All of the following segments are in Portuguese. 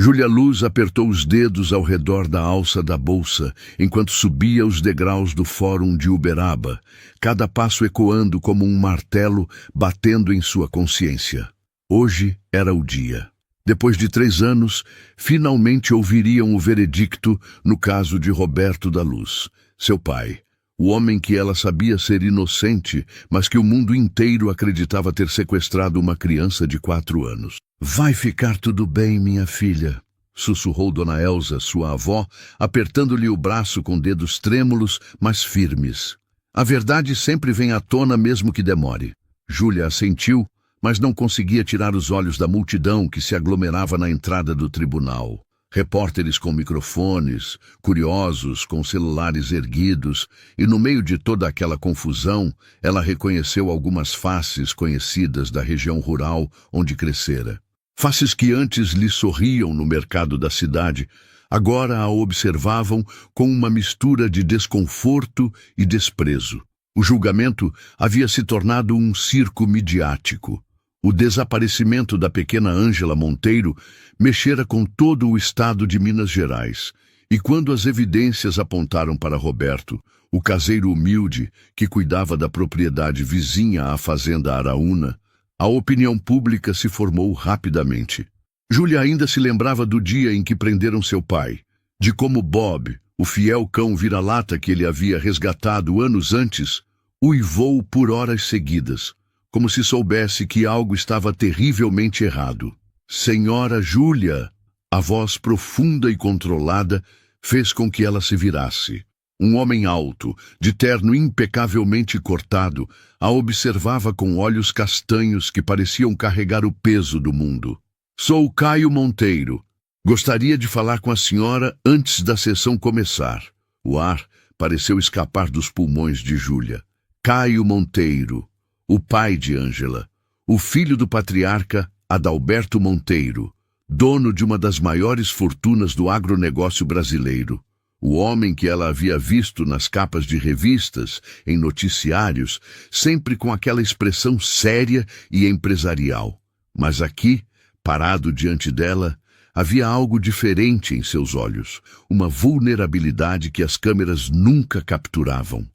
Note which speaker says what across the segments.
Speaker 1: Júlia Luz apertou os dedos ao redor da alça da bolsa, enquanto subia os degraus do Fórum de Uberaba, cada passo ecoando como um martelo batendo em sua consciência. Hoje era o dia. Depois de 3 anos, finalmente ouviriam o veredicto no caso de Roberto da Luz, seu pai, o homem que ela sabia ser inocente, mas que o mundo inteiro acreditava ter sequestrado uma criança de 4 anos. "Vai ficar tudo bem, minha filha", sussurrou Dona Elza, sua avó, apertando-lhe o braço com dedos trêmulos, mas firmes. "A verdade sempre vem à tona mesmo que demore." Júlia assentiu, mas não conseguia tirar os olhos da multidão que se aglomerava na entrada do tribunal. Repórteres com microfones, curiosos com celulares erguidos, e no meio de toda aquela confusão, ela reconheceu algumas faces conhecidas da região rural onde crescera. Faces que antes lhe sorriam no mercado da cidade, agora a observavam com uma mistura de desconforto e desprezo. O julgamento havia se tornado um circo midiático. O desaparecimento da pequena Ângela Monteiro mexera com todo o estado de Minas Gerais, e quando as evidências apontaram para Roberto, o caseiro humilde que cuidava da propriedade vizinha à fazenda Araúna, a opinião pública se formou rapidamente. Júlia ainda se lembrava do dia em que prenderam seu pai, de como Bob, o fiel cão vira-lata que ele havia resgatado anos antes, uivou por horas seguidas, como se soubesse que algo estava terrivelmente errado. "Senhora Júlia", a voz profunda e controlada fez com que ela se virasse. Um homem alto, de terno impecavelmente cortado, a observava com olhos castanhos que pareciam carregar o peso do mundo. "Sou Caio Monteiro. Gostaria de falar com a senhora antes da sessão começar." O ar pareceu escapar dos pulmões de Júlia. Caio Monteiro, o pai de Ângela, o filho do patriarca Adalberto Monteiro, dono de uma das maiores fortunas do agronegócio brasileiro, o homem que ela havia visto nas capas de revistas, em noticiários, sempre com aquela expressão séria e empresarial. Mas aqui, parado diante dela, havia algo diferente em seus olhos, uma vulnerabilidade que as câmeras nunca capturavam.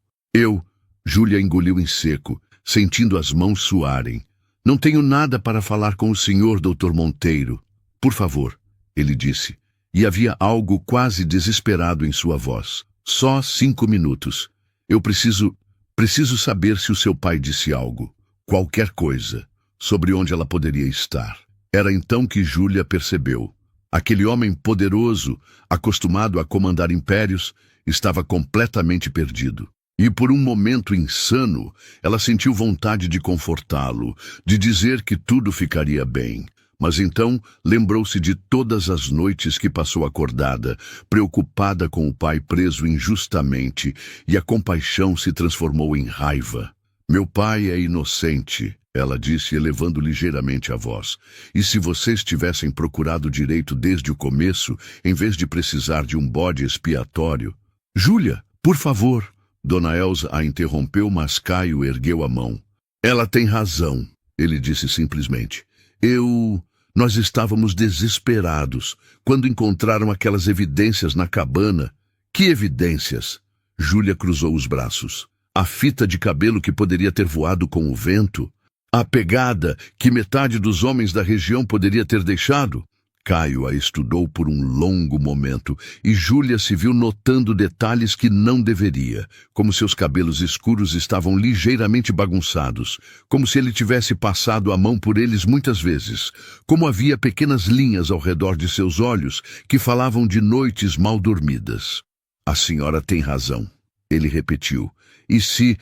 Speaker 1: Júlia engoliu em seco, sentindo as mãos suarem. "Não tenho nada para falar com o senhor, Dr. Monteiro. Por favor", ele disse, e havia algo quase desesperado em sua voz. "Só 5 minutos. Eu preciso saber se o seu pai disse algo, qualquer coisa, sobre onde ela poderia estar." Era então que Júlia percebeu. Aquele homem poderoso, acostumado a comandar impérios, estava completamente perdido. E por um momento insano, ela sentiu vontade de confortá-lo, de dizer que tudo ficaria bem. Mas então lembrou-se de todas as noites que passou acordada, preocupada com o pai preso injustamente, e a compaixão se transformou em raiva. "Meu pai é inocente", ela disse, elevando ligeiramente a voz. "E se vocês tivessem procurado direito desde o começo, em vez de precisar de um bode expiatório..." "Júlia, por favor." Dona Elza a interrompeu, mas Caio ergueu a mão. "Ela tem razão", ele disse simplesmente. Nós estávamos desesperados quando encontraram aquelas evidências na cabana." "Que evidências?" Júlia cruzou os braços. "A fita de cabelo que poderia ter voado com o vento? A pegada que metade dos homens da região poderia ter deixado?" Caio a estudou por um longo momento, e Júlia se viu notando detalhes que não deveria, como seus cabelos escuros estavam ligeiramente bagunçados, como se ele tivesse passado a mão por eles muitas vezes, como havia pequenas linhas ao redor de seus olhos que falavam de noites mal dormidas. "A senhora tem razão", ele repetiu. "E se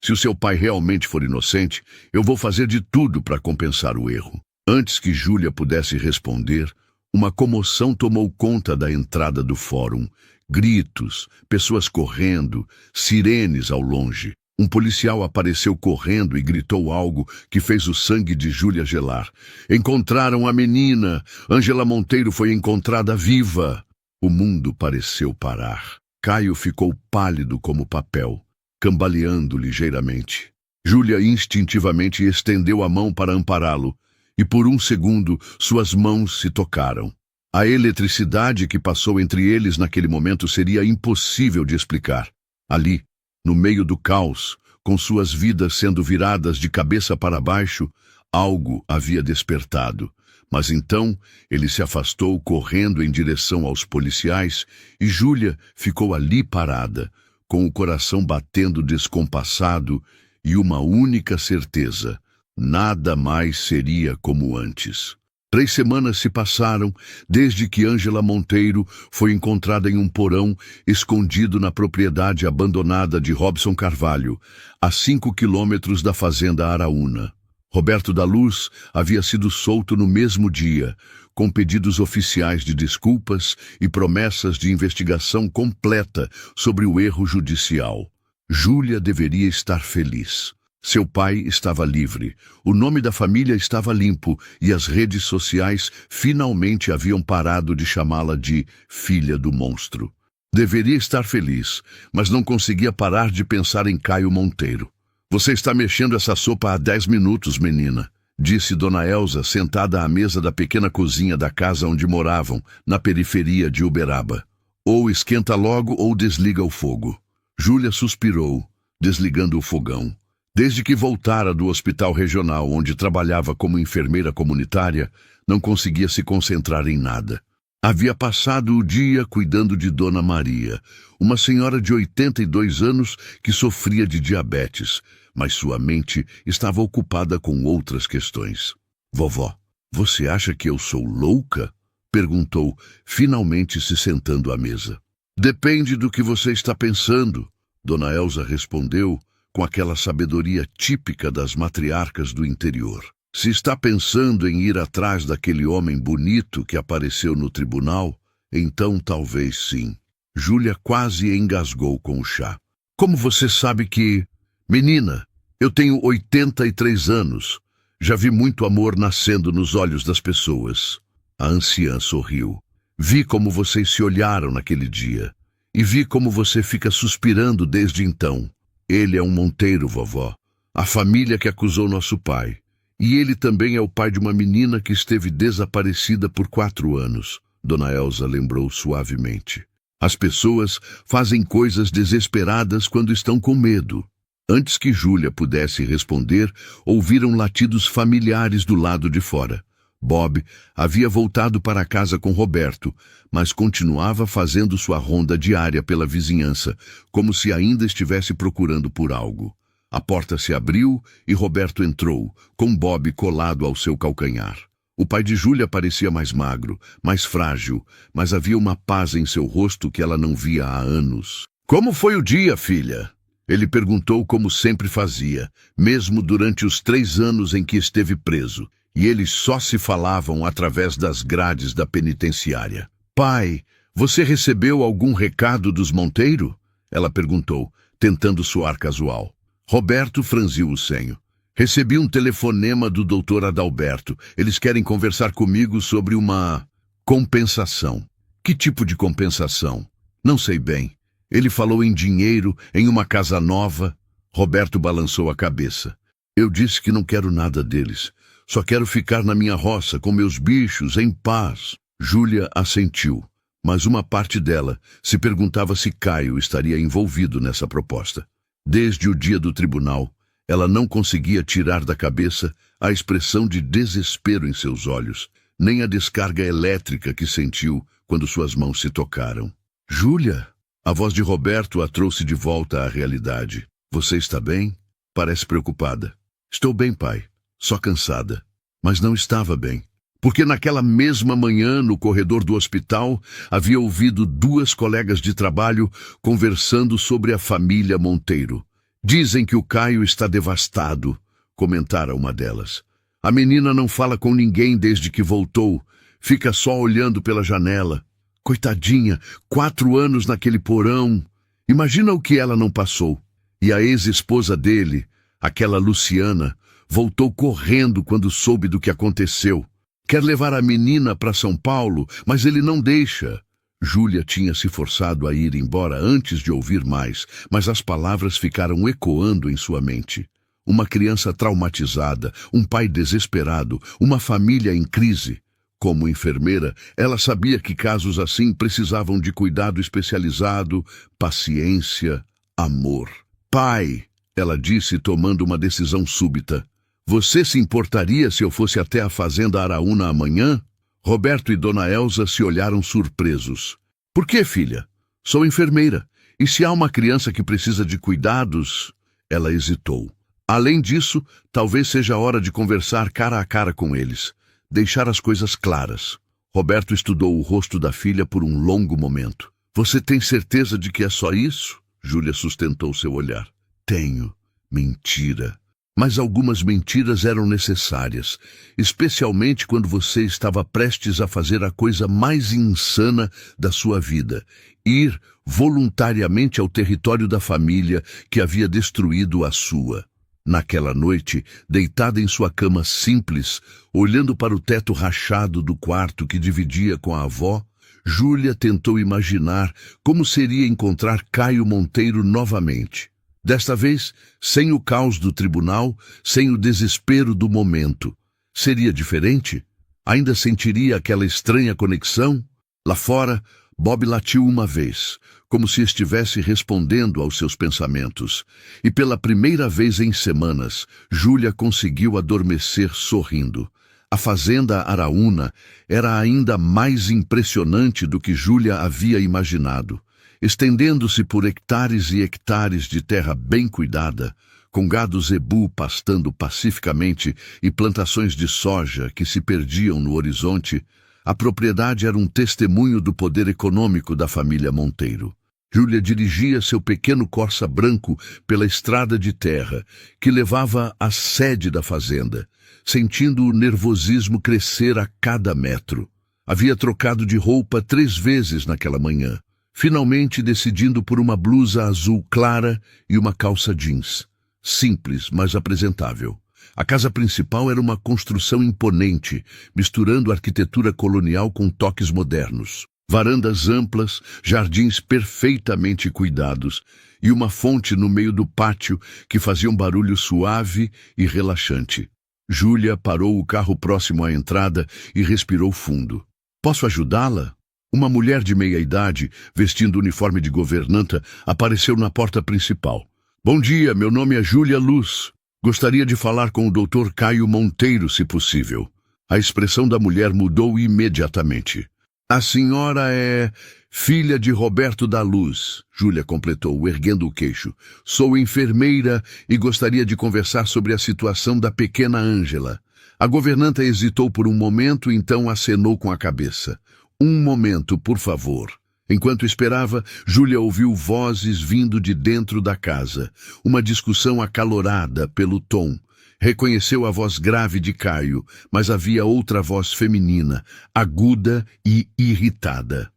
Speaker 1: o seu pai realmente for inocente, eu vou fazer de tudo para compensar o erro." Antes que Júlia pudesse responder, uma comoção tomou conta da entrada do fórum. Gritos, pessoas correndo, sirenes ao longe. Um policial apareceu correndo e gritou algo que fez o sangue de Júlia gelar. "Encontraram a menina! Ângela Monteiro foi encontrada viva!" O mundo pareceu parar. Caio ficou pálido como papel, cambaleando ligeiramente. Júlia instintivamente estendeu a mão para ampará-lo, e por um segundo suas mãos se tocaram. A eletricidade que passou entre eles naquele momento seria impossível de explicar. Ali, no meio do caos, com suas vidas sendo viradas de cabeça para baixo, algo havia despertado. Mas então ele se afastou correndo em direção aos policiais e Júlia ficou ali parada, com o coração batendo descompassado e uma única certeza: nada mais seria como antes. 3 semanas se passaram desde que Ângela Monteiro foi encontrada em um porão escondido na propriedade abandonada de Robson Carvalho, a 5 quilômetros da fazenda Araúna. Roberto da Luz havia sido solto no mesmo dia, com pedidos oficiais de desculpas e promessas de investigação completa sobre o erro judicial. Júlia deveria estar feliz. Seu pai estava livre, o nome da família estava limpo e as redes sociais finalmente haviam parado de chamá-la de filha do monstro. Deveria estar feliz, mas não conseguia parar de pensar em Caio Monteiro. Você está mexendo essa sopa há 10 minutos, menina, disse Dona Elza, sentada à mesa da pequena cozinha da casa onde moravam, na periferia de Uberaba. Ou esquenta logo ou desliga o fogo. Júlia suspirou, desligando o fogão. Desde que voltara do hospital regional, onde trabalhava como enfermeira comunitária, não conseguia se concentrar em nada. Havia passado o dia cuidando de Dona Maria, uma senhora de 82 anos que sofria de diabetes, mas sua mente estava ocupada com outras questões. Vovó, você acha que eu sou louca? Perguntou, finalmente se sentando à mesa. Depende do que você está pensando, Dona Elza respondeu, com aquela sabedoria típica das matriarcas do interior. Se está pensando em ir atrás daquele homem bonito que apareceu no tribunal, então talvez sim. Júlia quase engasgou com o chá. Como você sabe que... Menina, eu tenho 83 anos. Já vi muito amor nascendo nos olhos das pessoas. A anciã sorriu. Vi como vocês se olharam naquele dia. E vi como você fica suspirando desde então. Ele é um Monteiro, vovó. A família que acusou nosso pai. E ele também é o pai de uma menina que esteve desaparecida por 4 anos. Dona Elza lembrou suavemente. As pessoas fazem coisas desesperadas quando estão com medo. Antes que Júlia pudesse responder, ouviram latidos familiares do lado de fora. Bob havia voltado para casa com Roberto, mas continuava fazendo sua ronda diária pela vizinhança, como se ainda estivesse procurando por algo. A porta se abriu e Roberto entrou, com Bob colado ao seu calcanhar. O pai de Júlia parecia mais magro, mais frágil, mas havia uma paz em seu rosto que ela não via há anos. Como foi o dia, filha? Ele perguntou como sempre fazia, mesmo durante os 3 anos em que esteve preso. E eles só se falavam através das grades da penitenciária. Pai, você recebeu algum recado dos Monteiro? Ela perguntou, tentando soar casual. Roberto franziu o senho. Recebi um telefonema do Dr. Adalberto. Eles querem conversar comigo sobre uma compensação. Que tipo de compensação? Não sei bem. Ele falou em dinheiro, em uma casa nova. Roberto balançou a cabeça. Eu disse que não quero nada deles. Só quero ficar na minha roça com meus bichos, em paz. Júlia assentiu, mas uma parte dela se perguntava se Caio estaria envolvido nessa proposta. Desde o dia do tribunal, ela não conseguia tirar da cabeça a expressão de desespero em seus olhos, nem a descarga elétrica que sentiu quando suas mãos se tocaram. Júlia! A voz de Roberto a trouxe de volta à realidade. Você está bem? Parece preocupada. Estou bem, pai. Só cansada. Mas não estava bem. Porque naquela mesma manhã, no corredor do hospital, havia ouvido 2 colegas de trabalho conversando sobre a família Monteiro. Dizem que o Caio está devastado, comentara uma delas. A menina não fala com ninguém desde que voltou. Fica só olhando pela janela. Coitadinha, 4 anos naquele porão. Imagina o que ela não passou. E a ex-esposa dele, aquela Luciana, voltou correndo quando soube do que aconteceu. Quer levar a menina para São Paulo, mas ele não deixa. Júlia tinha se forçado a ir embora antes de ouvir mais, mas as palavras ficaram ecoando em sua mente. Uma criança traumatizada, um pai desesperado, uma família em crise. Como enfermeira, ela sabia que casos assim precisavam de cuidado especializado, paciência, amor. Pai, ela disse, tomando uma decisão súbita, você se importaria se eu fosse até a fazenda Araúna amanhã? Roberto e Dona Elza se olharam surpresos. Por que, filha? Sou enfermeira. E se há uma criança que precisa de cuidados? Ela hesitou. Além disso, talvez seja a hora de conversar cara a cara com eles. Deixar as coisas claras. Roberto estudou o rosto da filha por um longo momento. Você tem certeza de que é só isso? Júlia sustentou seu olhar. Tenho. Mentira. Mas algumas mentiras eram necessárias, especialmente quando você estava prestes a fazer a coisa mais insana da sua vida, ir voluntariamente ao território da família que havia destruído a sua. Naquela noite, deitada em sua cama simples, olhando para o teto rachado do quarto que dividia com a avó, Júlia tentou imaginar como seria encontrar Caio Monteiro novamente. Desta vez, sem o caos do tribunal, sem o desespero do momento. Seria diferente? Ainda sentiria aquela estranha conexão? Lá fora, Bob latiu uma vez, como se estivesse respondendo aos seus pensamentos. E pela primeira vez em semanas, Júlia conseguiu adormecer sorrindo. A fazenda Araúna era ainda mais impressionante do que Júlia havia imaginado. Estendendo-se por hectares e hectares de terra bem cuidada, com gado zebu pastando pacificamente e plantações de soja que se perdiam no horizonte, a propriedade era um testemunho do poder econômico da família Monteiro. Júlia dirigia seu pequeno Corsa branco pela estrada de terra que levava à sede da fazenda, sentindo o nervosismo crescer a cada metro. Havia trocado de roupa 3 vezes naquela manhã, finalmente decidindo por uma blusa azul clara e uma calça jeans. Simples, mas apresentável. A casa principal era uma construção imponente, misturando arquitetura colonial com toques modernos. Varandas amplas, jardins perfeitamente cuidados e uma fonte no meio do pátio que fazia um barulho suave e relaxante. Júlia parou o carro próximo à entrada e respirou fundo. Posso ajudá-la? Uma mulher de meia-idade, vestindo uniforme de governanta, apareceu na porta principal. Bom dia, meu nome é Júlia Luz. Gostaria de falar com o Dr. Caio Monteiro, se possível. A expressão da mulher mudou imediatamente. A senhora é filha de Roberto da Luz, Júlia completou, erguendo o queixo. Sou enfermeira e gostaria de conversar sobre a situação da pequena Ângela. A governanta hesitou por um momento, então acenou com a cabeça. Um momento, por favor. Enquanto esperava, Júlia ouviu vozes vindo de dentro da casa. Uma discussão acalorada pelo tom. Reconheceu a voz grave de Caio, mas havia outra voz feminina, aguda e irritada.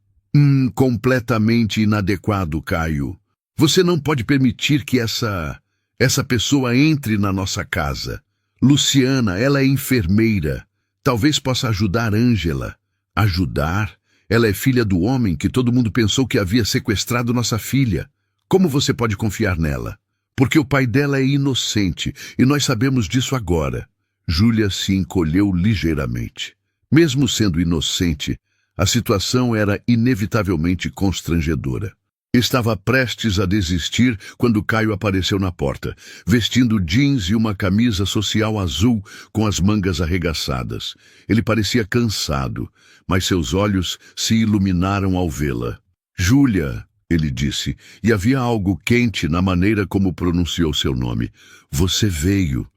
Speaker 1: Completamente inadequado, Caio. Você não pode permitir que essa pessoa entre na nossa casa. Luciana, ela é enfermeira. Talvez possa ajudar Ângela. Ajudar? Ela é filha do homem que todo mundo pensou que havia sequestrado nossa filha. Como você pode confiar nela? Porque o pai dela é inocente, e nós sabemos disso agora. Júlia se encolheu ligeiramente. Mesmo sendo inocente, a situação era inevitavelmente constrangedora. Estava prestes a desistir quando Caio apareceu na porta, vestindo jeans e uma camisa social azul com as mangas arregaçadas. Ele parecia cansado, mas seus olhos se iluminaram ao vê-la. Júlia, ele disse, e havia algo quente na maneira como pronunciou seu nome. Você veio.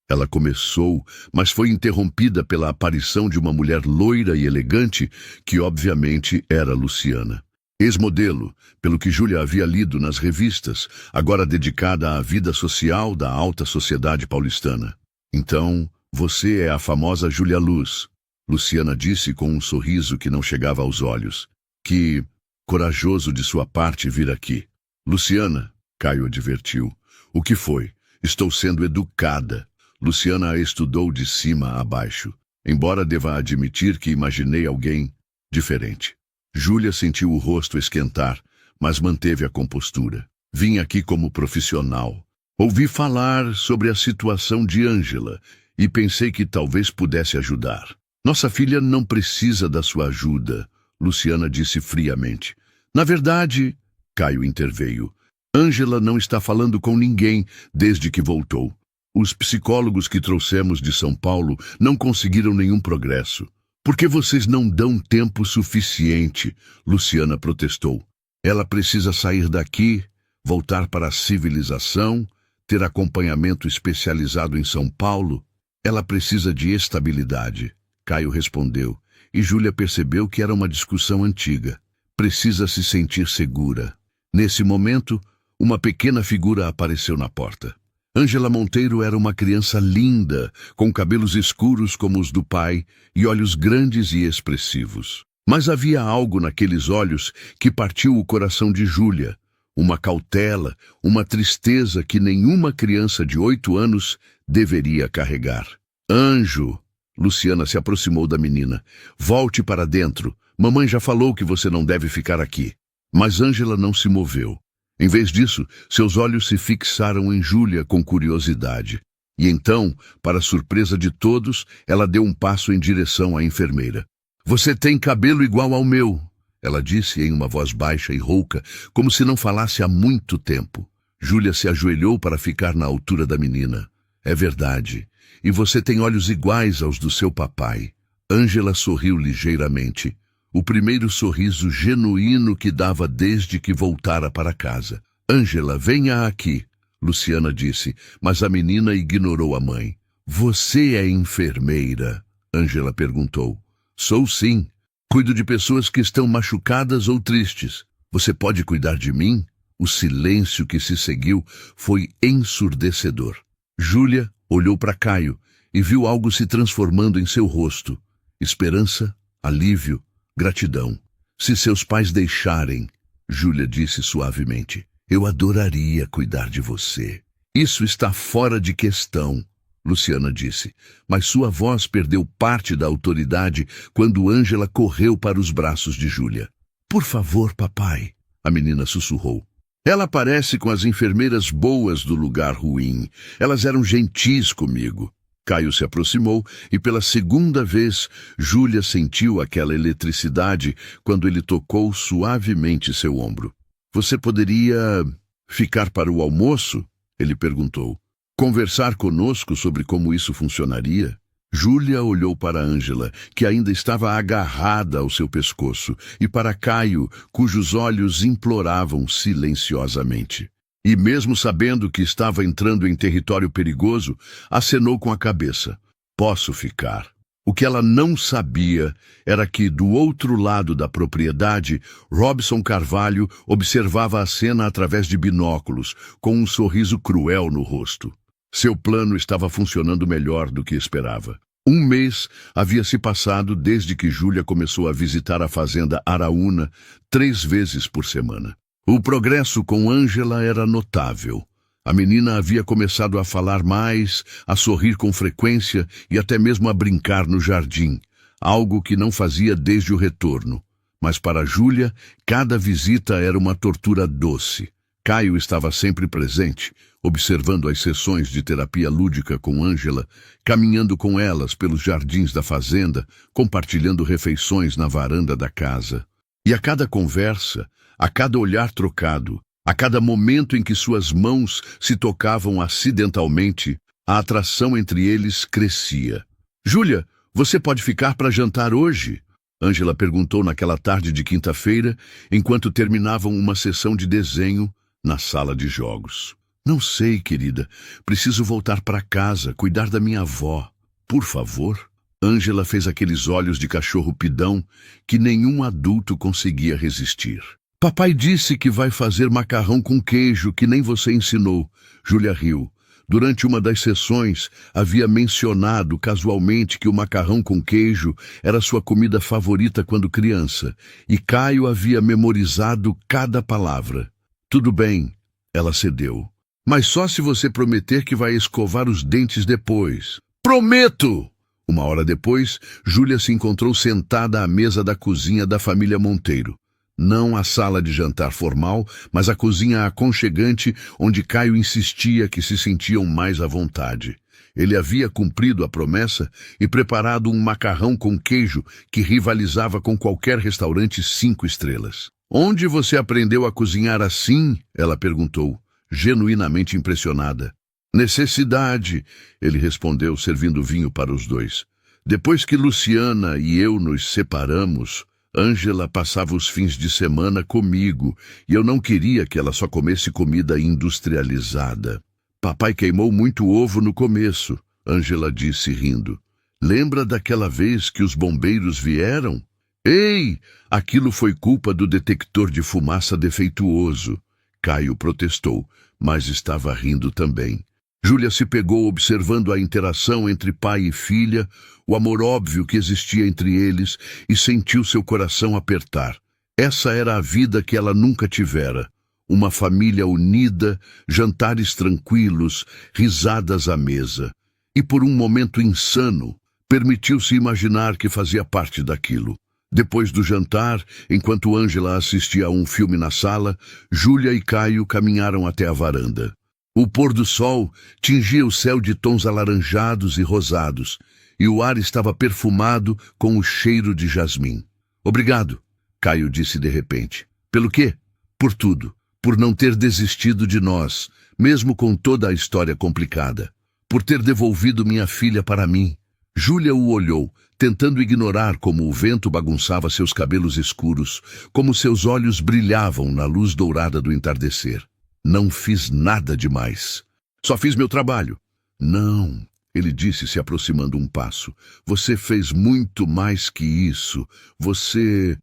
Speaker 1: Ela começou, mas foi interrompida pela aparição de uma mulher loira e elegante, que obviamente era Luciana. Ex-modelo, pelo que Júlia havia lido nas revistas, agora dedicada à vida social da alta sociedade paulistana. Então, você é a famosa Júlia Luz, Luciana disse com um sorriso que não chegava aos olhos. Que corajoso de sua parte vir aqui. Luciana, Caio advertiu. O que foi? Estou sendo educada. Luciana a estudou de cima a baixo, embora deva admitir que imaginei alguém diferente. Júlia sentiu o rosto esquentar, mas manteve a compostura. Vim aqui como profissional. Ouvi falar sobre a situação de Ângela e pensei que talvez pudesse ajudar. Nossa filha não precisa da sua ajuda, Luciana disse friamente. Na verdade, Caio interveio, Ângela não está falando com ninguém desde que voltou. Os psicólogos que trouxemos de São Paulo não conseguiram nenhum progresso. Por que vocês não dão tempo suficiente? Luciana protestou. Ela precisa sair daqui, voltar para a civilização, ter acompanhamento especializado em São Paulo. Ela precisa de estabilidade, Caio respondeu, e Júlia percebeu que era uma discussão antiga. Precisa se sentir segura. Nesse momento, uma pequena figura apareceu na porta. Ângela Monteiro era uma criança linda, com cabelos escuros como os do pai e olhos grandes e expressivos. Mas havia algo naqueles olhos que partiu o coração de Júlia, uma cautela, uma tristeza que nenhuma criança de 8 anos deveria carregar. Anjo! Luciana se aproximou da menina. Volte para dentro. Mamãe já falou que você não deve ficar aqui. Mas Ângela não se moveu. Em vez disso, seus olhos se fixaram em Júlia com curiosidade. E então, para surpresa de todos, ela deu um passo em direção à enfermeira. Você tem cabelo igual ao meu, ela disse em uma voz baixa e rouca, como se não falasse há muito tempo. Júlia se ajoelhou para ficar na altura da menina. É verdade. E você tem olhos iguais aos do seu papai. Ângela sorriu ligeiramente. O primeiro sorriso genuíno que dava desde que voltara para casa. Ângela, venha aqui, Luciana disse, mas a menina ignorou a mãe. Você é enfermeira? Ângela perguntou. Sou sim. Cuido de pessoas que estão machucadas ou tristes. Você pode cuidar de mim? O silêncio que se seguiu foi ensurdecedor. Júlia olhou para Caio e viu algo se transformando em seu rosto. Esperança, alívio, gratidão. Se seus pais deixarem, Júlia disse suavemente, eu adoraria cuidar de você. Isso está fora de questão, Luciana disse, mas sua voz perdeu parte da autoridade quando Ângela correu para os braços de Júlia. Por favor, papai, a menina sussurrou. Ela parece com as enfermeiras boas do lugar ruim. Elas eram gentis comigo. Caio se aproximou e pela segunda vez Júlia sentiu aquela eletricidade quando ele tocou suavemente seu ombro. Você poderia ficar para o almoço? Ele perguntou. Conversar conosco sobre como isso funcionaria? Júlia olhou para Ângela, que ainda estava agarrada ao seu pescoço, e para Caio, cujos olhos imploravam silenciosamente. E mesmo sabendo que estava entrando em território perigoso, acenou com a cabeça. Posso ficar. O que ela não sabia era que, do outro lado da propriedade, Robson Carvalho observava a cena através de binóculos, com um sorriso cruel no rosto. Seu plano estava funcionando melhor do que esperava. 1 mês havia se passado desde que Júlia começou a visitar a fazenda Araúna 3 vezes por semana. O progresso com Ângela era notável. A menina havia começado a falar mais, a sorrir com frequência e até mesmo a brincar no jardim, algo que não fazia desde o retorno. Mas para Júlia, cada visita era uma tortura doce. Caio estava sempre presente, observando as sessões de terapia lúdica com Ângela, caminhando com elas pelos jardins da fazenda, compartilhando refeições na varanda da casa. E a cada conversa, a cada olhar trocado, a cada momento em que suas mãos se tocavam acidentalmente, a atração entre eles crescia. Júlia, você pode ficar para jantar hoje? Ângela perguntou naquela tarde de quinta-feira, enquanto terminavam uma sessão de desenho na sala de jogos. Não sei, querida. Preciso voltar para casa, cuidar da minha avó. Por favor? Ângela fez aqueles olhos de cachorro pidão que nenhum adulto conseguia resistir. Papai disse que vai fazer macarrão com queijo que nem você ensinou. Júlia riu. Durante uma das sessões, havia mencionado casualmente que o macarrão com queijo era sua comida favorita quando criança, e Caio havia memorizado cada palavra. Tudo bem, ela cedeu. Mas só se você prometer que vai escovar os dentes depois. Prometo! 1 hora depois, Júlia se encontrou sentada à mesa da cozinha da família Monteiro. Não a sala de jantar formal, mas a cozinha aconchegante onde Caio insistia que se sentiam mais à vontade. Ele havia cumprido a promessa e preparado um macarrão com queijo que rivalizava com qualquer restaurante 5 estrelas. Onde você aprendeu a cozinhar assim? Ela perguntou, genuinamente impressionada. Necessidade, ele respondeu, servindo vinho para os dois. Depois que Luciana e eu nos separamos, Ângela passava os fins de semana comigo e eu não queria que ela só comesse comida industrializada. Papai queimou muito ovo no começo, Ângela disse rindo. Lembra daquela vez que os bombeiros vieram? Ei, aquilo foi culpa do detector de fumaça defeituoso. Caio protestou, mas estava rindo também. Júlia se pegou observando a interação entre pai e filha, o amor óbvio que existia entre eles, e sentiu seu coração apertar. Essa era a vida que ela nunca tivera. Uma família unida, jantares tranquilos, risadas à mesa. E por um momento insano, permitiu-se imaginar que fazia parte daquilo. Depois do jantar, enquanto Ângela assistia a um filme na sala, Júlia e Caio caminharam até a varanda. O pôr do sol tingia o céu de tons alaranjados e rosados, e o ar estava perfumado com o cheiro de jasmim. Obrigado, Caio disse de repente. Pelo quê? Por tudo. Por não ter desistido de nós, mesmo com toda a história complicada. Por ter devolvido minha filha para mim. Júlia o olhou, tentando ignorar como o vento bagunçava seus cabelos escuros, como seus olhos brilhavam na luz dourada do entardecer. Não fiz nada demais. Só fiz meu trabalho. Não, ele disse se aproximando um passo. Você fez muito mais que isso. Você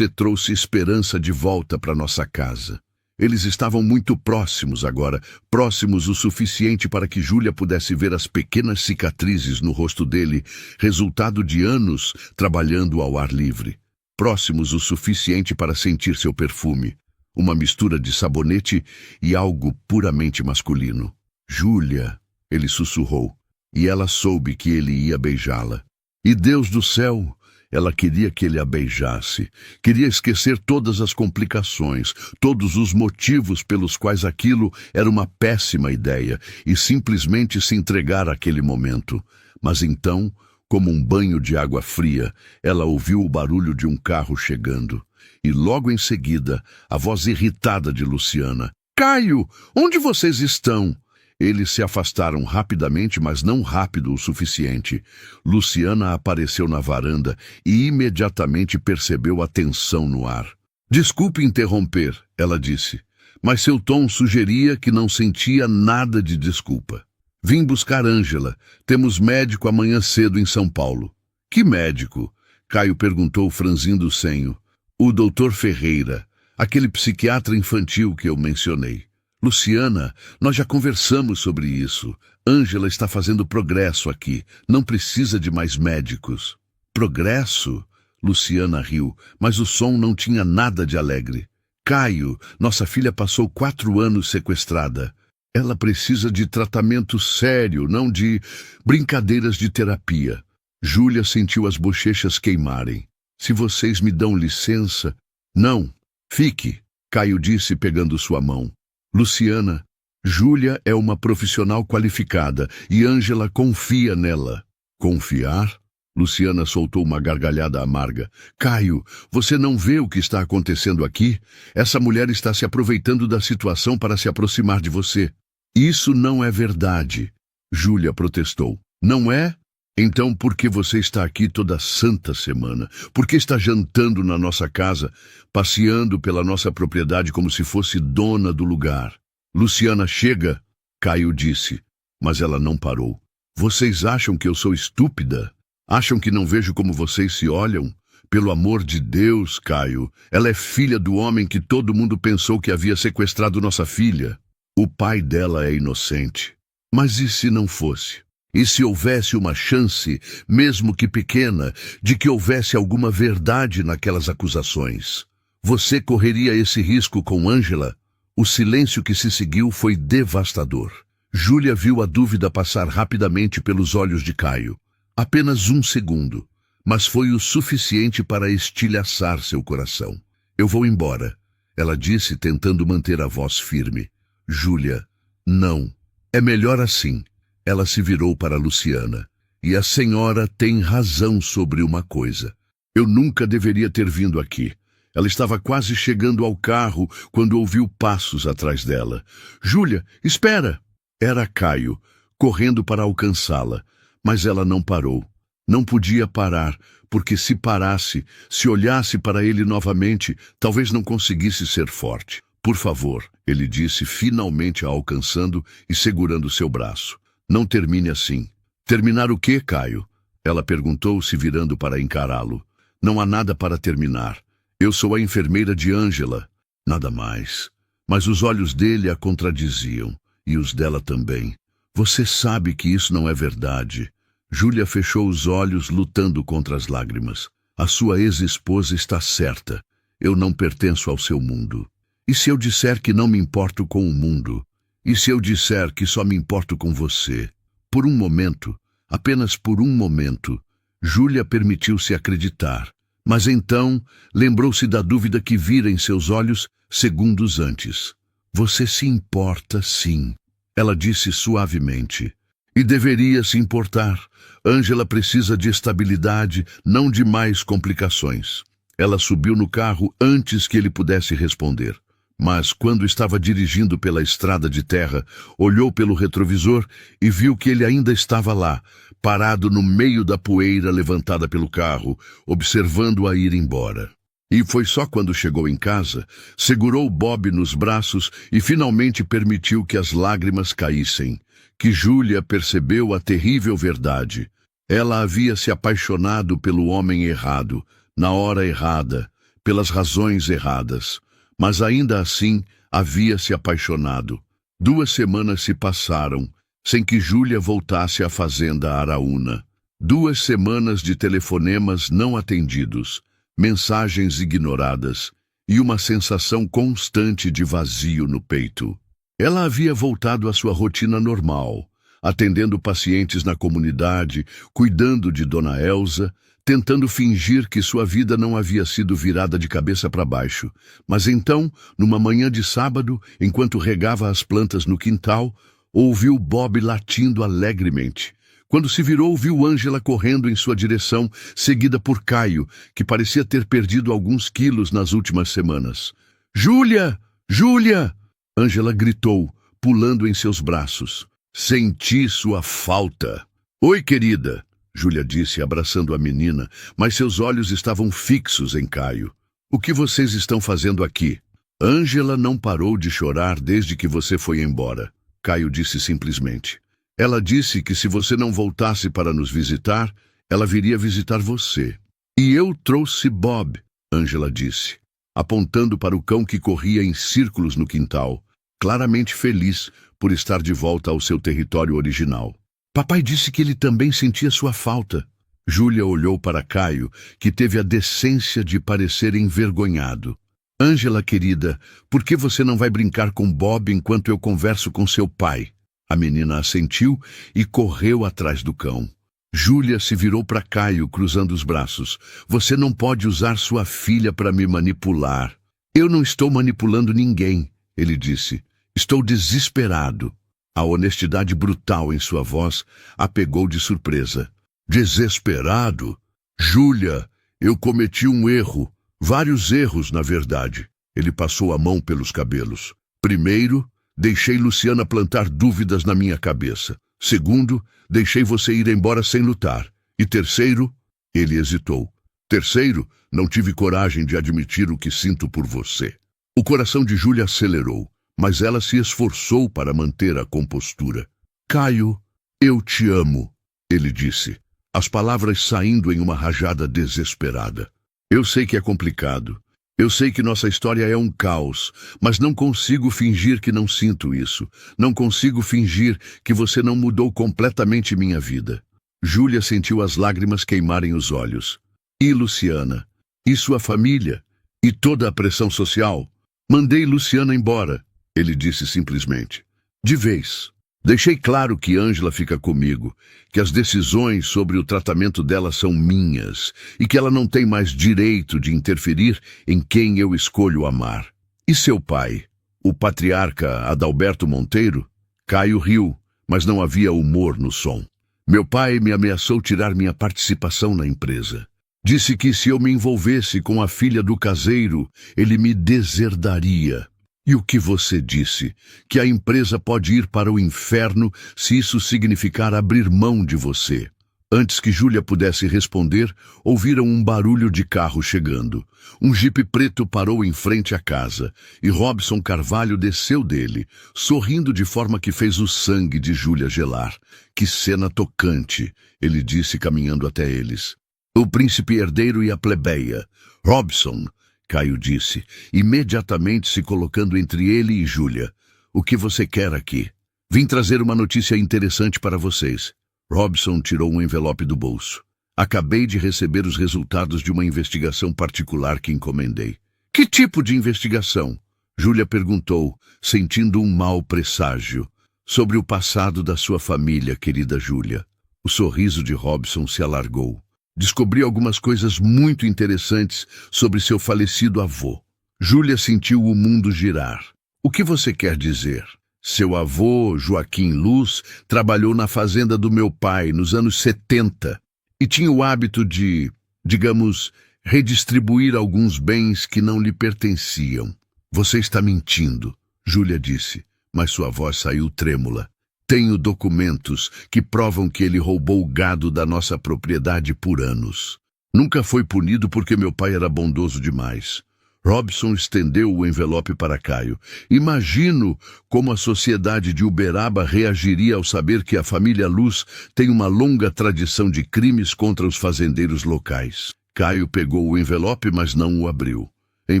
Speaker 1: trouxe esperança de volta para nossa casa. Eles estavam muito próximos agora, próximos o suficiente para que Júlia pudesse ver as pequenas cicatrizes no rosto dele, resultado de anos trabalhando ao ar livre. Próximos o suficiente para sentir seu perfume. Uma mistura de sabonete e algo puramente masculino. Júlia, ele sussurrou, e ela soube que ele ia beijá-la. E Deus do céu, ela queria que ele a beijasse. Queria esquecer todas as complicações, todos os motivos pelos quais aquilo era uma péssima ideia, e simplesmente se entregar àquele momento. Mas então, como um banho de água fria, ela ouviu o barulho de um carro chegando. E logo em seguida, a voz irritada de Luciana. Caio, onde vocês estão? Eles se afastaram rapidamente, mas não rápido o suficiente. Luciana apareceu na varanda e imediatamente percebeu a tensão no ar. Desculpe interromper, ela disse, mas seu tom sugeria que não sentia nada de desculpa. Vim buscar Ângela. Temos médico amanhã cedo em São Paulo. Que médico? Caio perguntou, franzindo o senho. O Dr. Ferreira, aquele psiquiatra infantil que eu mencionei. Luciana, nós já conversamos sobre isso. Ângela está fazendo progresso aqui. Não precisa de mais médicos. Progresso? Luciana riu, mas o som não tinha nada de alegre. Caio, nossa filha passou 4 anos sequestrada. Ela precisa de tratamento sério, não de brincadeiras de terapia. Júlia sentiu as bochechas queimarem. Se vocês me dão licença... Não, fique, Caio disse pegando sua mão. Luciana, Júlia é uma profissional qualificada e Ângela confia nela. Confiar? Luciana soltou uma gargalhada amarga. Caio, você não vê o que está acontecendo aqui? Essa mulher está se aproveitando da situação para se aproximar de você. Isso não é verdade, Júlia protestou. Não é? Então por que você está aqui toda santa semana? Por que está jantando na nossa casa, passeando pela nossa propriedade como se fosse dona do lugar? Luciana, chega, Caio disse, mas ela não parou. Vocês acham que eu sou estúpida? Acham que não vejo como vocês se olham? Pelo amor de Deus, Caio, ela é filha do homem que todo mundo pensou que havia sequestrado nossa filha. O pai dela é inocente. Mas e se não fosse? E se houvesse uma chance, mesmo que pequena, de que houvesse alguma verdade naquelas acusações? Você correria esse risco com Ângela? O silêncio que se seguiu foi devastador. Júlia viu a dúvida passar rapidamente pelos olhos de Caio. Apenas 1 segundo, mas foi o suficiente para estilhaçar seu coração. Eu vou embora, ela disse, tentando manter a voz firme. Júlia, não. É melhor assim. Ela se virou para Luciana. E a senhora tem razão sobre uma coisa. Eu nunca deveria ter vindo aqui. Ela estava quase chegando ao carro quando ouviu passos atrás dela. Júlia, espera! Era Caio, correndo para alcançá-la. Mas ela não parou. Não podia parar, porque se parasse, se olhasse para ele novamente, talvez não conseguisse ser forte. Por favor, ele disse, finalmente a alcançando e segurando seu braço. Não termine assim. Terminar o quê, Caio? Ela perguntou, se virando para encará-lo. Não há nada para terminar. Eu sou a enfermeira de Ângela. Nada mais. Mas os olhos dele a contradiziam, e os dela também. Você sabe que isso não é verdade. Júlia fechou os olhos, lutando contra as lágrimas. A sua ex-esposa está certa. Eu não pertenço ao seu mundo. E se eu disser que não me importo com o mundo? E se eu disser que só me importo com você? Por um momento, apenas por um momento, Júlia permitiu-se acreditar. Mas então, lembrou-se da dúvida que vira em seus olhos segundos antes. Você se importa, sim, ela disse suavemente. E deveria se importar. Ângela precisa de estabilidade, não de mais complicações. Ela subiu no carro antes que ele pudesse responder. Mas, quando estava dirigindo pela estrada de terra, olhou pelo retrovisor e viu que ele ainda estava lá, parado no meio da poeira levantada pelo carro, observando-a ir embora. E foi só quando chegou em casa, segurou Bob nos braços e finalmente permitiu que as lágrimas caíssem, que Júlia percebeu a terrível verdade. Ela havia se apaixonado pelo homem errado, na hora errada, pelas razões erradas. Mas ainda assim havia se apaixonado. 2 semanas se passaram, sem que Júlia voltasse à fazenda Araúna. 2 semanas de telefonemas não atendidos, mensagens ignoradas e uma sensação constante de vazio no peito. Ela havia voltado à sua rotina normal, atendendo pacientes na comunidade, cuidando de Dona Elza, tentando fingir que sua vida não havia sido virada de cabeça para baixo. Mas então, numa manhã de sábado, enquanto regava as plantas no quintal, ouviu Bob latindo alegremente. Quando se virou, viu Ângela correndo em sua direção, seguida por Caio, que parecia ter perdido alguns quilos nas últimas semanas. Júlia! Júlia! Ângela gritou, pulando em seus braços. Senti sua falta. Oi, querida! Júlia disse, abraçando a menina, mas seus olhos estavam fixos em Caio. O que vocês estão fazendo aqui? Ângela não parou de chorar desde que você foi embora. Caio disse simplesmente. Ela disse que se você não voltasse para nos visitar, ela viria visitar você. E eu trouxe Bob, Ângela disse, apontando para o cão que corria em círculos no quintal, claramente feliz por estar de volta ao seu território original. Papai disse que ele também sentia sua falta. Júlia olhou para Caio, que teve a decência de parecer envergonhado. Ângela, querida, por que você não vai brincar com Bob enquanto eu converso com seu pai? A menina assentiu e correu atrás do cão. Júlia se virou para Caio, cruzando os braços. Você não pode usar sua filha para me manipular. Eu não estou manipulando ninguém, ele disse. Estou desesperado. A honestidade brutal em sua voz a pegou de surpresa. Desesperado? Júlia, eu cometi um erro. Vários erros, na verdade. Ele passou a mão pelos cabelos. Primeiro, deixei Luciana plantar dúvidas na minha cabeça. Segundo, deixei você ir embora sem lutar. E terceiro, ele hesitou. Terceiro, não tive coragem de admitir o que sinto por você. O coração de Júlia acelerou, mas ela se esforçou para manter a compostura. Caio, eu te amo, ele disse, as palavras saindo em uma rajada desesperada. Eu sei que é complicado. Eu sei que nossa história é um caos, mas não consigo fingir que não sinto isso. Não consigo fingir que você não mudou completamente minha vida. Júlia sentiu as lágrimas queimarem os olhos. E Luciana? E sua família? E toda a pressão social? Mandei Luciana embora, ele disse simplesmente. De vez. Deixei claro que Ângela fica comigo, que as decisões sobre o tratamento dela são minhas e que ela não tem mais direito de interferir em quem eu escolho amar. E seu pai, o patriarca Adalberto Monteiro? Caio riu, mas não havia humor no som. Meu pai me ameaçou tirar minha participação na empresa. Disse que se eu me envolvesse com a filha do caseiro, ele me deserdaria. E o que você disse? Que a empresa pode ir para o inferno se isso significar abrir mão de você. Antes que Júlia pudesse responder, ouviram um barulho de carro chegando. Um jipe preto parou em frente à casa, e Robson Carvalho desceu dele, sorrindo de forma que fez o sangue de Júlia gelar. Que cena tocante, ele disse caminhando até eles. O príncipe herdeiro e a plebeia. Robson, Caio disse, imediatamente se colocando entre ele e Júlia. O que você quer aqui? Vim trazer uma notícia interessante para vocês. Robson tirou um envelope do bolso. Acabei de receber os resultados de uma investigação particular que encomendei. Que tipo de investigação? Júlia perguntou, sentindo um mau presságio. Sobre o passado da sua família, querida Júlia. O sorriso de Robson se alargou. Descobri algumas coisas muito interessantes sobre seu falecido avô. Júlia sentiu o mundo girar. O que você quer dizer? Seu avô, Joaquim Luz, trabalhou na fazenda do meu pai nos anos 70 e tinha o hábito de, digamos, redistribuir alguns bens que não lhe pertenciam. Você está mentindo, Júlia disse, mas sua voz saiu trêmula. Tenho documentos que provam que ele roubou gado da nossa propriedade por anos. Nunca foi punido porque meu pai era bondoso demais. Robson estendeu o envelope para Caio. Imagino como a sociedade de Uberaba reagiria ao saber que a família Luz tem uma longa tradição de crimes contra os fazendeiros locais. Caio pegou o envelope, mas não o abriu. Em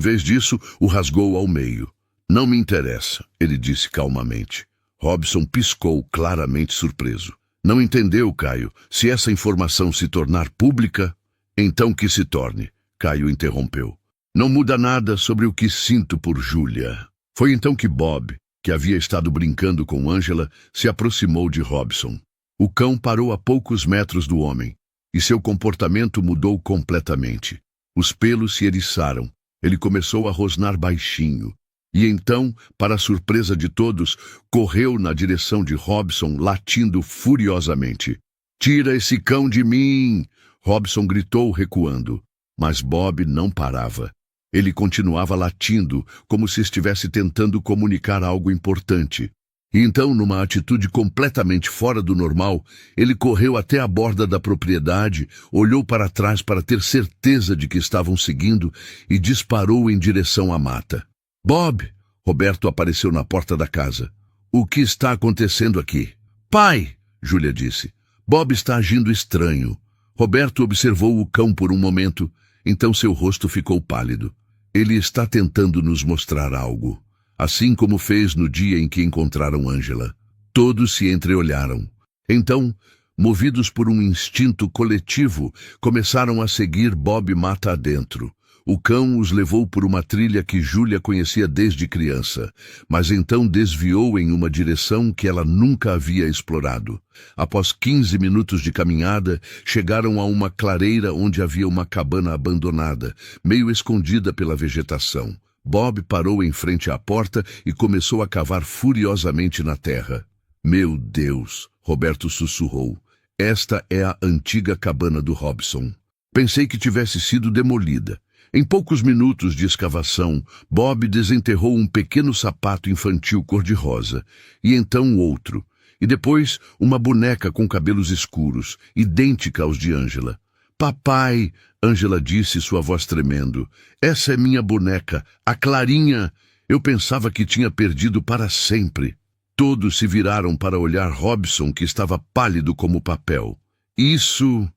Speaker 1: vez disso, o rasgou ao meio. Não me interessa, ele disse calmamente. Robson piscou, claramente surpreso. Não entendeu, Caio. Se essa informação se tornar pública, então que se torne, Caio interrompeu. Não muda nada sobre o que sinto por Júlia. Foi então que Bob, que havia estado brincando com Ângela, se aproximou de Robson. O cão parou a poucos metros do homem, e seu comportamento mudou completamente. Os pelos se eriçaram. Ele começou a rosnar baixinho. E então, para a surpresa de todos, correu na direção de Robson, latindo furiosamente. Tira esse cão de mim! Robson gritou, recuando. Mas Bob não parava. Ele continuava latindo, como se estivesse tentando comunicar algo importante. E então, numa atitude completamente fora do normal, ele correu até a borda da propriedade, olhou para trás para ter certeza de que estavam seguindo e disparou em direção à mata. Bob! Roberto apareceu na porta da casa. O que está acontecendo aqui? Pai! Júlia disse. Bob está agindo estranho. Roberto observou o cão por um momento, então seu rosto ficou pálido. Ele está tentando nos mostrar algo, assim como fez no dia em que encontraram Ângela. Todos se entreolharam. Então, movidos por um instinto coletivo, começaram a seguir Bob mata adentro. O cão os levou por uma trilha que Júlia conhecia desde criança, mas então desviou em uma direção que ela nunca havia explorado. Após 15 minutos de caminhada, chegaram a uma clareira onde havia uma cabana abandonada, meio escondida pela vegetação. Bob parou em frente à porta e começou a cavar furiosamente na terra. Meu Deus, Roberto sussurrou. Esta é a antiga cabana do Robson. Pensei que tivesse sido demolida. Em poucos minutos de escavação, Bob desenterrou um pequeno sapato infantil cor-de-rosa, e então outro, e depois uma boneca com cabelos escuros, idêntica aos de Ângela. Papai, Ângela disse, sua voz tremendo, essa é minha boneca, a Clarinha. Eu pensava que tinha perdido para sempre. Todos se viraram para olhar Robson, que estava pálido como papel. Isso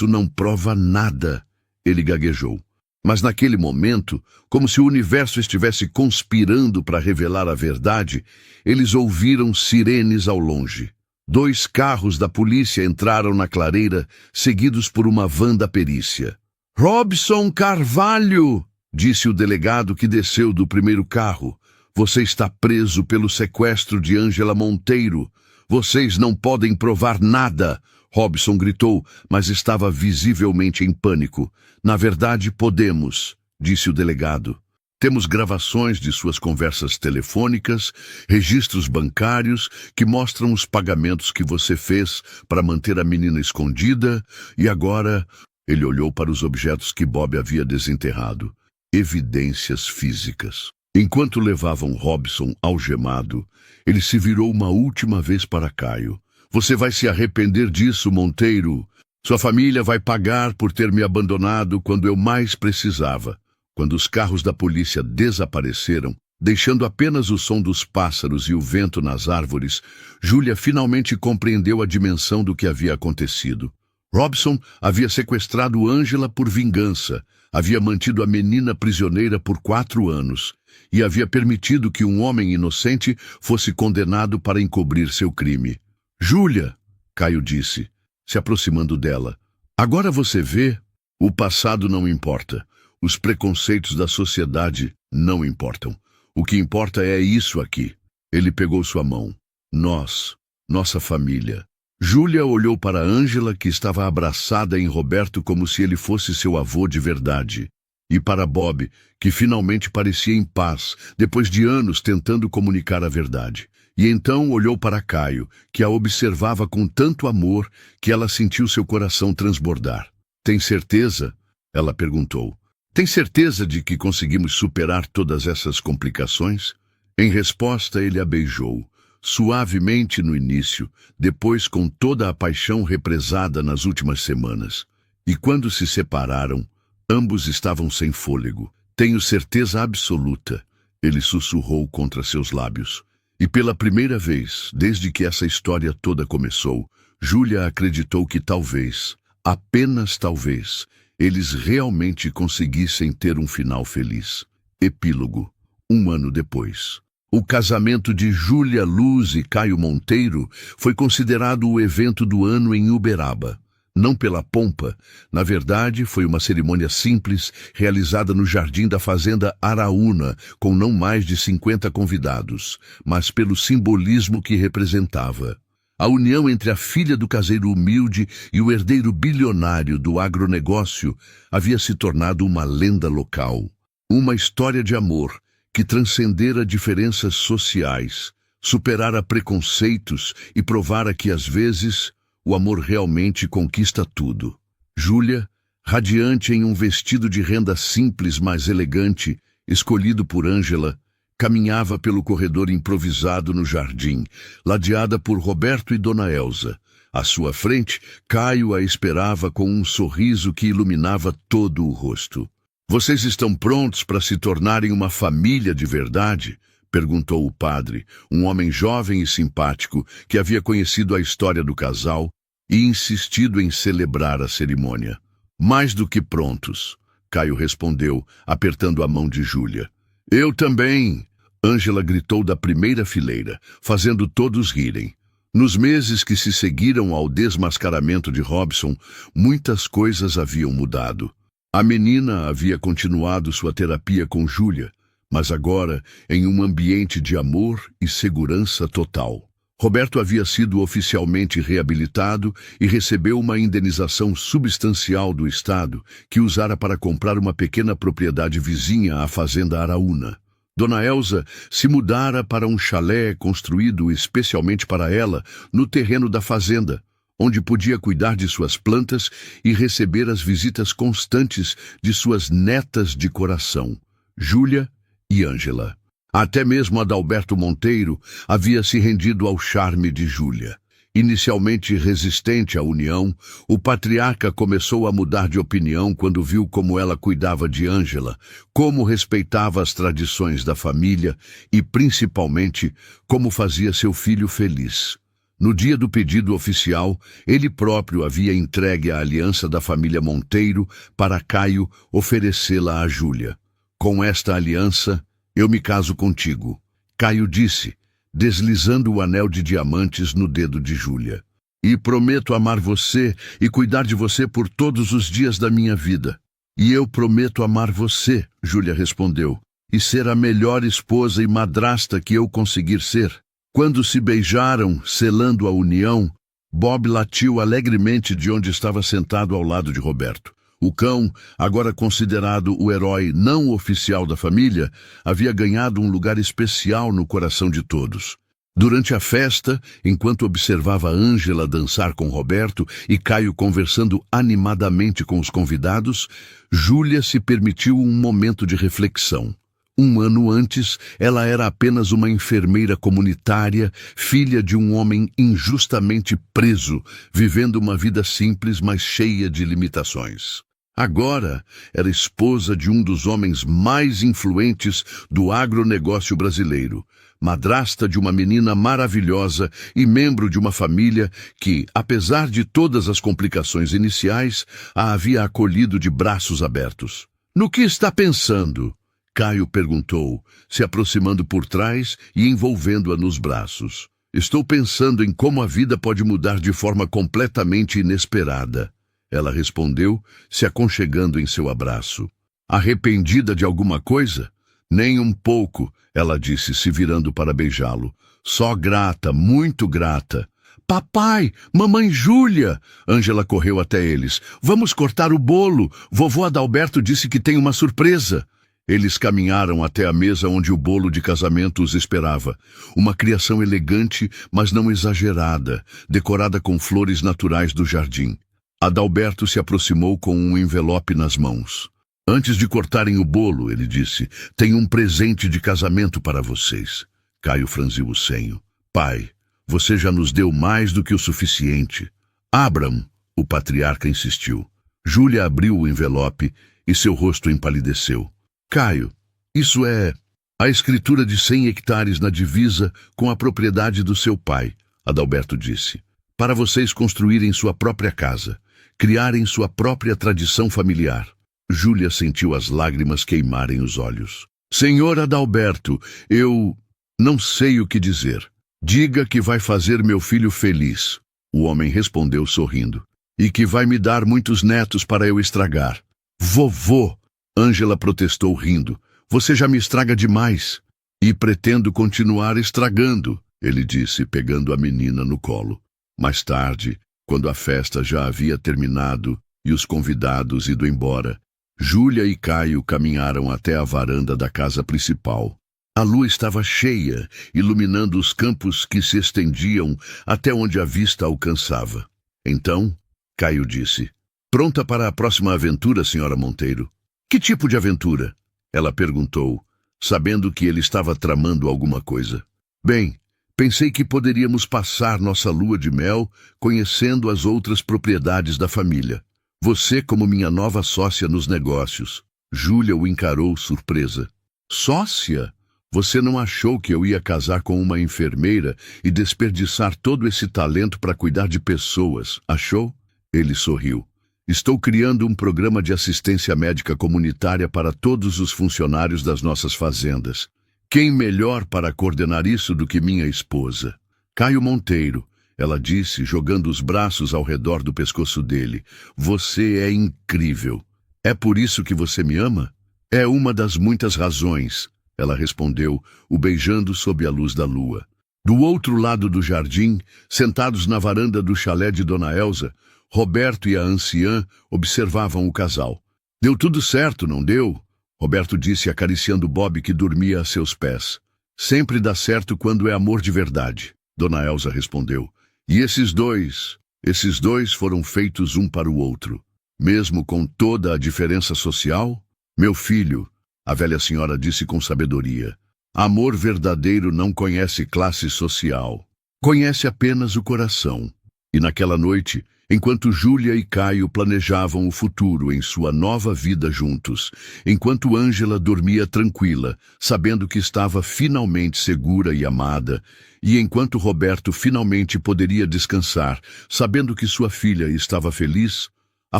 Speaker 1: não prova nada, ele gaguejou. Mas naquele momento, como se o universo estivesse conspirando para revelar a verdade, eles ouviram sirenes ao longe. 2 carros da polícia entraram na clareira, seguidos por uma van da perícia. Robson Carvalho, disse o delegado que desceu do primeiro carro. Você está preso pelo sequestro de Ângela Monteiro. Vocês não podem provar nada. Robson gritou, mas estava visivelmente em pânico. Na verdade, podemos, disse o delegado. Temos gravações de suas conversas telefônicas, registros bancários que mostram os pagamentos que você fez para manter a menina escondida e agora ele olhou para os objetos que Bob havia desenterrado. Evidências físicas. Enquanto levavam Robson algemado, ele se virou uma última vez para Caio. Você vai se arrepender disso, Monteiro. Sua família vai pagar por ter me abandonado quando eu mais precisava. Quando os carros da polícia desapareceram, deixando apenas o som dos pássaros e o vento nas árvores, Júlia finalmente compreendeu a dimensão do que havia acontecido. Robson havia sequestrado Ângela por vingança, havia mantido a menina prisioneira por 4 anos e havia permitido que um homem inocente fosse condenado para encobrir seu crime. Júlia, Caio disse, se aproximando dela, agora você vê, o passado não importa. Os preconceitos da sociedade não importam. O que importa é isso aqui. Ele pegou sua mão. Nós, nossa família. Júlia olhou para Ângela, que estava abraçada em Roberto como se ele fosse seu avô de verdade. E para Bob, que finalmente parecia em paz, depois de anos tentando comunicar a verdade. E então olhou para Caio, que a observava com tanto amor que ela sentiu seu coração transbordar. Tem certeza? Ela perguntou. Tem certeza de que conseguimos superar todas essas complicações? Em resposta, ele a beijou, suavemente no início, depois com toda a paixão represada nas últimas semanas. E quando se separaram, ambos estavam sem fôlego. Tenho certeza absoluta, ele sussurrou contra seus lábios. E pela primeira vez, desde que essa história toda começou, Júlia acreditou que talvez, apenas talvez, eles realmente conseguissem ter um final feliz. Epílogo. 1 ano depois. O casamento de Júlia Luz e Caio Monteiro foi considerado o evento do ano em Uberaba. Não pela pompa, na verdade foi uma cerimônia simples, realizada no jardim da fazenda Araúna, com não mais de 50 convidados, mas pelo simbolismo que representava. A união entre a filha do caseiro humilde e o herdeiro bilionário do agronegócio havia se tornado uma lenda local. Uma história de amor que transcendera diferenças sociais, superara preconceitos e provara que, às vezes, o amor realmente conquista tudo. Júlia, radiante em um vestido de renda simples, mas elegante, escolhido por Ângela, caminhava pelo corredor improvisado no jardim, ladeada por Roberto e Dona Elza. À sua frente, Caio a esperava com um sorriso que iluminava todo o rosto. Vocês estão prontos para se tornarem uma família de verdade? Perguntou o padre, um homem jovem e simpático que havia conhecido a história do casal e insistido em celebrar a cerimônia. Mais do que prontos, Caio respondeu, apertando a mão de Júlia. Eu também! Ângela gritou da primeira fileira, fazendo todos rirem. Nos meses que se seguiram ao desmascaramento de Robson, muitas coisas haviam mudado. A menina havia continuado sua terapia com Júlia, mas agora em um ambiente de amor e segurança total. Roberto havia sido oficialmente reabilitado e recebeu uma indenização substancial do Estado, que usara para comprar uma pequena propriedade vizinha à fazenda Araúna. Dona Elza se mudara para um chalé construído especialmente para ela no terreno da fazenda, onde podia cuidar de suas plantas e receber as visitas constantes de suas netas de coração, Júlia e Ângela. Até mesmo Adalberto Monteiro havia se rendido ao charme de Júlia. Inicialmente resistente à união, o patriarca começou a mudar de opinião quando viu como ela cuidava de Ângela, como respeitava as tradições da família e, principalmente, como fazia seu filho feliz. No dia do pedido oficial, ele próprio havia entregue a aliança da família Monteiro para Caio oferecê-la a Júlia. Com esta aliança, eu me caso contigo, Caio disse, deslizando o anel de diamantes no dedo de Júlia. E prometo amar você e cuidar de você por todos os dias da minha vida. E eu prometo amar você, Júlia respondeu, e ser a melhor esposa e madrasta que eu conseguir ser. Quando se beijaram, selando a união, Bob latiu alegremente de onde estava sentado ao lado de Roberto. O cão, agora considerado o herói não oficial da família, havia ganhado um lugar especial no coração de todos. Durante a festa, enquanto observava Ângela dançar com Roberto e Caio conversando animadamente com os convidados, Júlia se permitiu um momento de reflexão. Um ano antes, ela era apenas uma enfermeira comunitária, filha de um homem injustamente preso, vivendo uma vida simples, mas cheia de limitações. Agora, era esposa de um dos homens mais influentes do agronegócio brasileiro, madrasta de uma menina maravilhosa e membro de uma família que, apesar de todas as complicações iniciais, a havia acolhido de braços abertos. "No que está pensando?" Caio perguntou, se aproximando por trás e envolvendo-a nos braços. "Estou pensando em como a vida pode mudar de forma completamente inesperada." Ela respondeu, se aconchegando em seu abraço. "Arrependida de alguma coisa?" "Nem um pouco," ela disse, se virando para beijá-lo. "Só grata, muito grata." "Papai, mamãe Júlia!" Ângela correu até eles. "Vamos cortar o bolo. Vovô Adalberto disse que tem uma surpresa." Eles caminharam até a mesa onde o bolo de casamento os esperava. Uma criação elegante, mas não exagerada, decorada com flores naturais do jardim. Adalberto se aproximou com um envelope nas mãos. "Antes de cortarem o bolo," ele disse, "tenho um presente de casamento para vocês." Caio franziu o senho. "Pai, você já nos deu mais do que o suficiente." "Abram," o patriarca insistiu. Júlia abriu o envelope e seu rosto empalideceu. "Caio, isso é a escritura de 100 hectares na divisa com a propriedade do seu pai," Adalberto disse. "Para vocês construírem sua própria casa, criarem sua própria tradição familiar." Júlia sentiu as lágrimas queimarem os olhos. "Senhor Adalberto, eu não sei o que dizer. Diga que vai fazer meu filho feliz." O homem respondeu sorrindo. "E que vai me dar muitos netos para eu estragar." "Vovô!" Ângela protestou rindo. "Você já me estraga demais." "E pretendo continuar estragando," ele disse, pegando a menina no colo. Mais tarde, quando a festa já havia terminado e os convidados ido embora, Júlia e Caio caminharam até a varanda da casa principal. A lua estava cheia, iluminando os campos que se estendiam até onde a vista alcançava. Então, Caio disse: "Pronta para a próxima aventura, senhora Monteiro?" "Que tipo de aventura?" ela perguntou, sabendo que ele estava tramando alguma coisa. "Bem, pensei que poderíamos passar nossa lua de mel conhecendo as outras propriedades da família. Você como minha nova sócia nos negócios." Júlia o encarou surpresa. "Sócia? Você não achou que eu ia casar com uma enfermeira e desperdiçar todo esse talento para cuidar de pessoas, achou?" Ele sorriu. "Estou criando um programa de assistência médica comunitária para todos os funcionários das nossas fazendas. Quem melhor para coordenar isso do que minha esposa?" "Caio Monteiro," ela disse, jogando os braços ao redor do pescoço dele. "Você é incrível. É por isso que você me ama?" "É uma das muitas razões," ela respondeu, o beijando sob a luz da lua. Do outro lado do jardim, sentados na varanda do chalé de Dona Elza, Roberto e a anciã observavam o casal. "Deu tudo certo, não deu?" Roberto disse, acariciando Bob, que dormia a seus pés. "Sempre dá certo quando é amor de verdade," Dona Elza respondeu. "E esses dois foram feitos um para o outro, mesmo com toda a diferença social?" "Meu filho," a velha senhora disse com sabedoria, "amor verdadeiro não conhece classe social. Conhece apenas o coração." E naquela noite, enquanto Júlia e Caio planejavam o futuro em sua nova vida juntos, enquanto Ângela dormia tranquila, sabendo que estava finalmente segura e amada, e enquanto Roberto finalmente poderia descansar, sabendo que sua filha estava feliz, a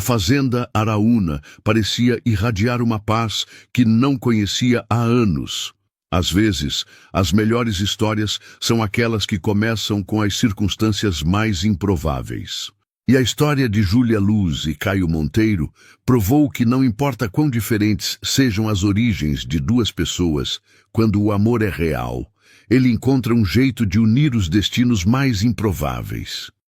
Speaker 1: fazenda Araúna parecia irradiar uma paz que não conhecia há anos. Às vezes, as melhores histórias são aquelas que começam com as circunstâncias mais improváveis. E a história de Júlia Luz e Caio Monteiro provou que não importa quão diferentes sejam as origens de duas pessoas, quando o amor é real, ele encontra um jeito de unir os destinos mais improváveis.